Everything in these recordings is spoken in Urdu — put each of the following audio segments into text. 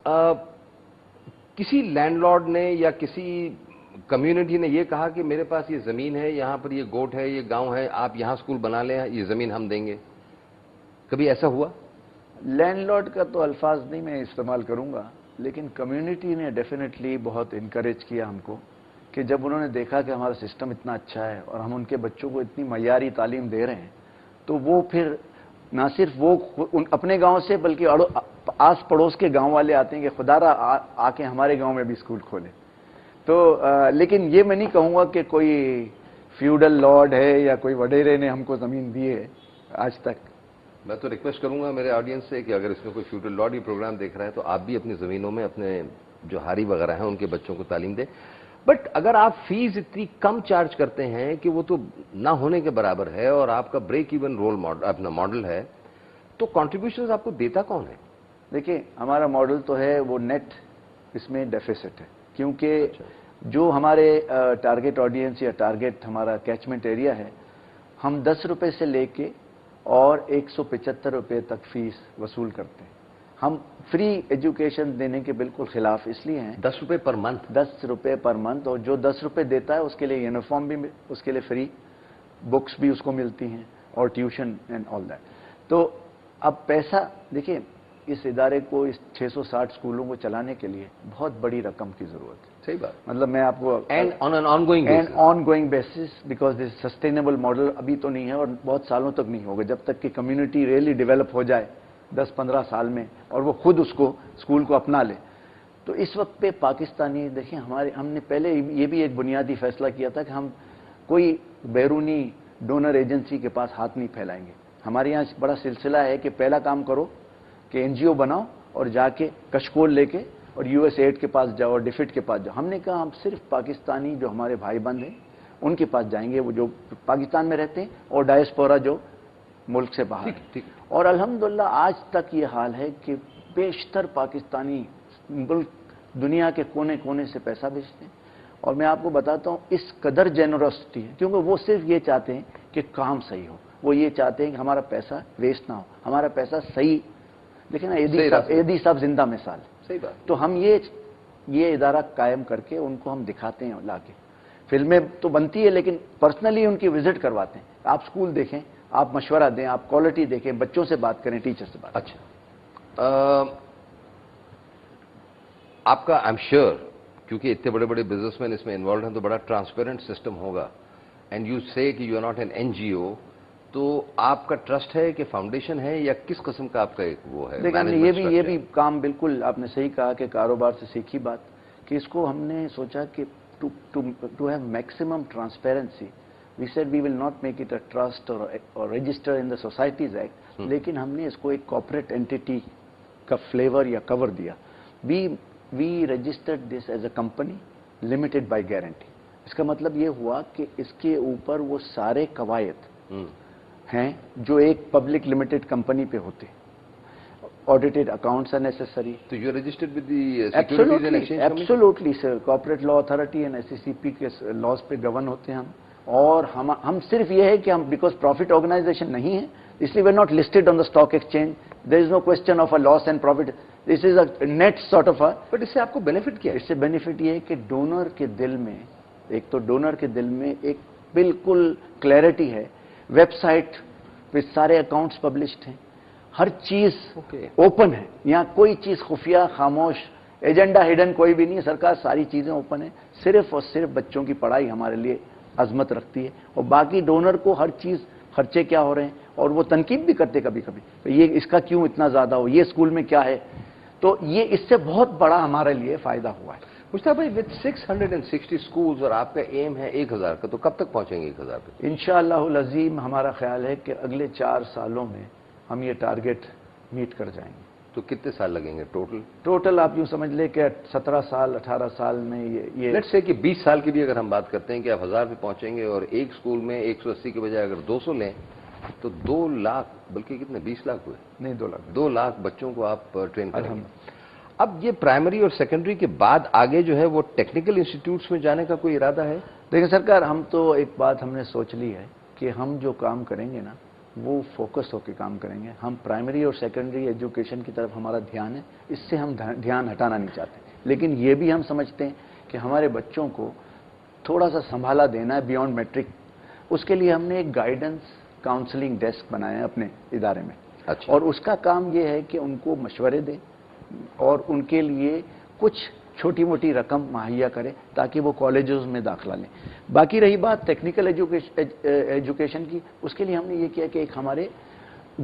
کسی لینڈلارڈ نے یا کسی کمیونٹی نے یہ کہا کہ میرے پاس یہ زمین ہے، یہاں پر یہ گوٹ ہے، یہ گاؤں ہے، آپ یہاں اسکول بنا لیں، یہ زمین ہم دیں گے، کبھی ایسا ہوا؟ لینڈ لارڈ کا تو الفاظ نہیں میں استعمال کروں گا، لیکن کمیونٹی نے ڈیفینیٹلی بہت انکریج کیا ہم کو، کہ جب انہوں نے دیکھا کہ ہمارا سسٹم اتنا اچھا ہے اور ہم ان کے بچوں کو اتنی معیاری تعلیم دے رہے ہیں، تو وہ پھر نہ صرف وہ اپنے گاؤں سے بلکہ آس پڑوس کے گاؤں والے آتے ہیں کہ خدا را آ کے ہمارے گاؤں میں بھی اسکول کھولے. تو لیکن یہ میں نہیں کہوں گا کہ کوئی فیوڈل لارڈ ہے یا کوئی وڈیرے نے ہم کو زمین دی ہے آج تک. میں تو ریکویسٹ کروں گا میرے آڈینس سے کہ اگر اس میں کوئی فیوڈل لارڈ یہ پروگرام دیکھ رہا ہے تو آپ بھی اپنی زمینوں میں اپنے جو ہاری وغیرہ ہیں ان کے بچوں کو تعلیم دیں. بٹ اگر آپ فیس اتنی کم چارج کرتے ہیں کہ وہ تو نہ ہونے کے برابر ہے اور آپ کا بریک ایون رول ماڈل اپنا ماڈل ہے، تو کنٹریبیوشنز آپ کو دیتا کون ہے؟ دیکھیں ہمارا ماڈل تو ہے وہ نیٹ اس میں ڈیفیسٹ ہے، کیونکہ جو ہمارے ٹارگٹ آڈینس یا ٹارگٹ ہمارا کیچمنٹ ایریا ہے، ہم 10 روپے سے لے کے اور 175 روپے تک فیس وصول کرتے ہیں. ہم فری ایجوکیشن دینے کے بالکل خلاف اس لیے ہیں. 10 روپے پر منتھ؟ 10 روپے پر منتھ، اور جو 10 روپے دیتا ہے اس کے لیے یونیفارم بھی، اس کے لیے فری بکس بھی اس کو ملتی ہیں اور ٹیوشن اینڈ آل دیٹ. تو اب پیسہ دیکھیں، اس ادارے کو اس 660 اسکولوں کو چلانے کے لیے بہت بڑی رقم کی ضرورت ہے. صحیح بات. مطلب میں آپ کو and on an ongoing basis because this sustainable model ابھی تو نہیں ہے اور بہت سالوں تک نہیں ہوگا، جب تک کہ کمیونٹی ریئلی ڈیولپ ہو جائے 10-15 سال میں اور وہ خود اس کو اسکول کو اپنا لے. تو اس وقت پہ پاکستانی دیکھیں ہم نے پہلے یہ بھی ایک بنیادی فیصلہ کیا تھا کہ ہم کوئی بیرونی ڈونر ایجنسی کے پاس ہاتھ نہیں پھیلائیں گے. ہمارے یہاں بڑا سلسلہ ہے کہ پہلا کام کرو کہ این جی او بناؤ اور جا کے کشکول لے کے اور یو ایس ایڈ کے پاس جاؤ اور ڈیفٹ کے پاس جاؤ. ہم نے کہا ہم صرف پاکستانی جو ہمارے بھائی بند ہیں ان کے پاس جائیں گے، وہ جو پاکستان میں رہتے ہیں، اور ڈائسپورا جو ملک سے باہر ہے. اور الحمدللہ آج تک یہ حال ہے کہ بیشتر پاکستانی ملک دنیا کے کونے کونے سے پیسہ بھیجتے ہیں. اور میں آپ کو بتاتا ہوں اس قدر جنروسٹی ہے، کیونکہ وہ صرف یہ چاہتے ہیں کہ کام صحیح ہو. وہ یہ چاہتے ہیں کہ ہمارا پیسہ ویسٹ نہ ہو، ہمارا پیسہ صحیح. لیکن ایدی صاحب زندہ مثال ہے. صحیح بات. تو ہم یہ ادارہ قائم کر کے ان کو ہم دکھاتے ہیں لا کے. فلمیں تو بنتی ہے لیکن پرسنلی ان کی وزٹ کرواتے ہیں. آپ اسکول دیکھیں، آپ مشورہ دیں، آپ کوالٹی دیکھیں، بچوں سے بات کریں، ٹیچر سے بات کریں. اچھا، آپ کا آئی ایم شیور کیونکہ اتنے بڑے بڑے بزنس مین اس میں انوالوڈ ہیں تو بڑا ٹرانسپیرنٹ سسٹم ہوگا. اینڈ یو سے کہ you are not an N G O, تو آپ کا ٹرسٹ ہے کہ فاؤنڈیشن ہے یا کس قسم کا آپ کا ایک وہ ہے؟ لیکن یہ بھی کام بالکل آپ نے صحیح کہا کہ کاروبار سے سیکھی بات کہ اس کو ہم نے سوچا کہ to have maximum transparency we said we will not make it a trust اور register in the societies act, لیکن ہم نے اس کو ایک کارپوریٹ اینٹی کا فلیور یا کور دیا. We registered this as a company limited by guarantee. اس کا مطلب یہ ہوا کہ اس کے اوپر وہ سارے قواعد ہیں جو ایک پبلک لمیٹڈ کمپنی پہ ہوتے. Audited accounts are necessary. تو you registered with the securities and exchange commission? Absolutely sir, corporate law authority and S C P کے لاز پہ گورن ہوتے ہیں ہم. اور ہم صرف یہ ہے کہ ہم بیکاز پروفٹ آرگنائزیشن نہیں ہے اس لیے we are not listed on the stock exchange. There is no question of a loss and profit. This is a neat sort of but اس سے آپ کو بینیفٹ کیا ہے؟ اس سے بینیفٹ یہ ہے کہ ڈونر کے دل میں ایک بالکل کلیئرٹی ہے. ویب سائٹ پہ سارے اکاؤنٹس پبلشڈ ہیں، ہر چیز اوپن ہے. یہاں کوئی چیز خفیہ، خاموش، ایجنڈا ہڈن کوئی بھی نہیں ہے. سرکار ساری چیزیں اوپن ہیں. صرف اور صرف بچوں کی پڑھائی ہمارے لیے عظمت رکھتی ہے، اور باقی ڈونر کو ہر چیز خرچے کیا ہو رہے ہیں، اور وہ تنقید بھی کرتے کبھی کبھی یہ اس کا کیوں اتنا زیادہ ہو، یہ اسکول میں کیا ہے. تو یہ اس سے بہت بڑا ہمارے لیے فائدہ ہوا ہے. مشتاق بھائی وتھ 660 اسکولز اور آپ کا ایم ہے 1000 کا، تو کب تک پہنچیں گے 1000 تک؟ انشاءاللہ العظیم ہمارا خیال ہے کہ اگلے 4 سالوں میں ہم یہ ٹارگٹ میٹ کر جائیں گے. تو کتنے سال لگیں گے ٹوٹل آپ یوں سمجھ لیں کہ 17 سال 18 سال میں یہ لیٹس سے کہ 20 سال کی بھی اگر ہم بات کرتے ہیں کہ آپ 1000 پہ پہنچیں گے اور ایک اسکول میں 180 کے بجائے اگر 200 لیں تو 2 لاکھ، بلکہ کتنے 20 لاکھ ہوئے؟ نہیں 2 لاکھ بچوں کو آپ ٹرین کریں گے. اب یہ پرائمری اور سیکنڈری کے بعد آگے جو ہے وہ ٹیکنیکل انسٹیٹیوٹس میں جانے کا کوئی ارادہ ہے؟ دیکھیں سرکار، ہم تو ایک بات ہم نے سوچ لی ہے کہ ہم جو کام کریں گے نا وہ فوکس ہو کے کام کریں گے. ہم پرائمری اور سیکنڈری ایجوکیشن کی طرف ہمارا دھیان ہے, اس سے ہم دھیان ہٹانا نہیں چاہتے, لیکن یہ بھی ہم سمجھتے ہیں کہ ہمارے بچوں کو تھوڑا سا سنبھالا دینا ہے بیونڈ میٹرک. اس کے لیے ہم نے ایک گائیڈنس کاؤنسلنگ ڈیسک بنایا ہے اپنے ادارے میں. اچھا. اور اس کا کام یہ ہے کہ ان کو مشورے دیں اور ان کے لیے کچھ چھوٹی موٹی رقم مہیا کرے تاکہ وہ کالجز میں داخلہ لیں. باقی رہی بات ٹیکنیکل ایجوکیشن کی, اس کے لیے ہم نے یہ کیا کہ ایک ہمارے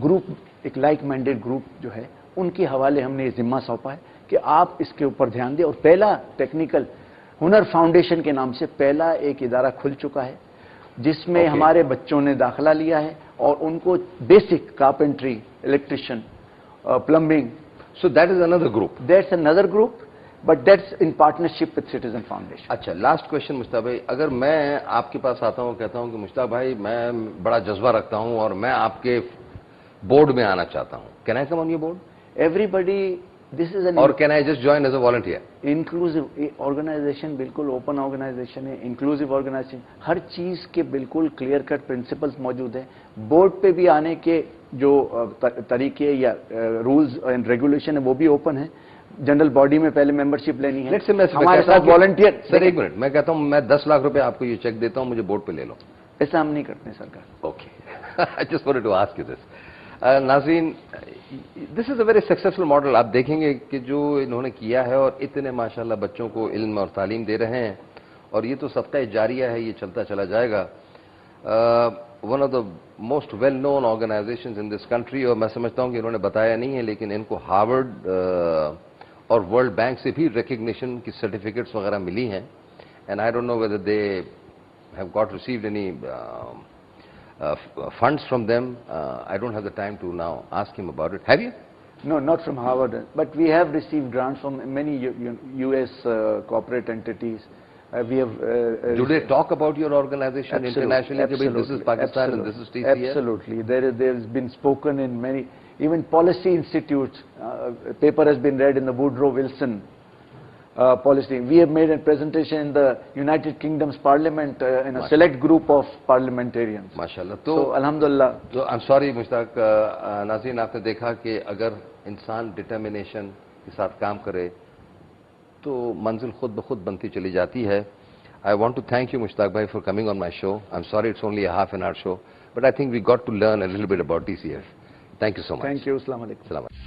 گروپ, ایک لائک مائنڈیڈ گروپ جو ہے, ان کے حوالے ہم نے یہ ذمہ سونپا ہے کہ آپ اس کے اوپر دھیان دیں. اور پہلا ٹیکنیکل ہنر فاؤنڈیشن کے نام سے پہلا ایک ادارہ کھل چکا ہے جس میں ہمارے بچوں نے داخلہ لیا ہے اور ان کو basic carpentry, electrician, plumbing. So that is another group. That's another group, but that's in partnership with Citizen Foundation. اچھا, لاسٹ کوشچن مشتاق بھائی, اگر میں آپ کے پاس آتا ہوں کہتا ہوں کہ مشتاق بھائی میں بڑا جذبہ رکھتا ہوں اور میں آپ کے بورڈ میں آنا چاہتا ہوں, can I come on your board? Everybody, this is an اور can I just join as a volunteer? Inclusive organisation, بالکل اوپن آرگنائزیشن ہے, انکلوسیو آرگنائزیشن, ہر چیز کے بالکل کلیئر کٹ پرنسپلز موجود ہیں. بورڈ پہ بھی آنے کے جو طریقے یا رولز اینڈ ریگولیشن ہے وہ بھی اوپن ہے. جنرل باڈی میں پہلے ممبرشپ لینی ہے, ہمارے ساتھ والنٹیئر. سر ایک منٹ, میں کہتا ہوں میں 10 لاکھ روپے آپ کو یہ چیک دیتا ہوں, مجھے بورڈ پہ لے لو. ایسا ہم نہیں کرتے سرکار. Okay, I just wanted to ask you this. ناظرین, دس is a very successful model. آپ دیکھیں گے کہ جو انہوں نے کیا ہے اور اتنے ماشاءاللہ بچوں کو علم اور تعلیم دے رہے ہیں, اور یہ تو صدقہ جاریہ ہے, یہ چلتا چلا جائے گا. One of the most well known organisations in this country, اور میں سمجھتا ہوں کہ انہوں نے بتایا نہیں ہے لیکن ان کو ہارورڈ اور ورلڈ بینک سے بھی ریکگنیشن کی سرٹیفکیٹس وغیرہ ملی ہیں. And I don't know whether they have got received any funds from them. I don't have the time to now ask him about it. Have you? No, not from Harvard, but we have received grants from many US corporate entities. We have. Do they talk about your organization internationally? Absolutely. This is Pakistan and this is TCS? Absolutely. There's been spoken in many, even policy institutes. Paper has been read in the Woodrow Wilson policy. We have made a presentation in the United Kingdom's Parliament in a select group of parliamentarians. MashaAllah. So, alhamdulillah. So, I'm sorry, Mushtaq. ناظرین, آپ نے دیکھا کہ اگر انسان ڈٹرمنیشن کے ساتھ کام کرے تو منزل خود بخود بنتی چلی جاتی ہے. I want to thank you, Mushtaq bhai, for coming on my show. I'm sorry it's only a half an hour show, but I think we got to learn a little bit about TCS. Thank you so much. Thank you. Assalamu alaikum.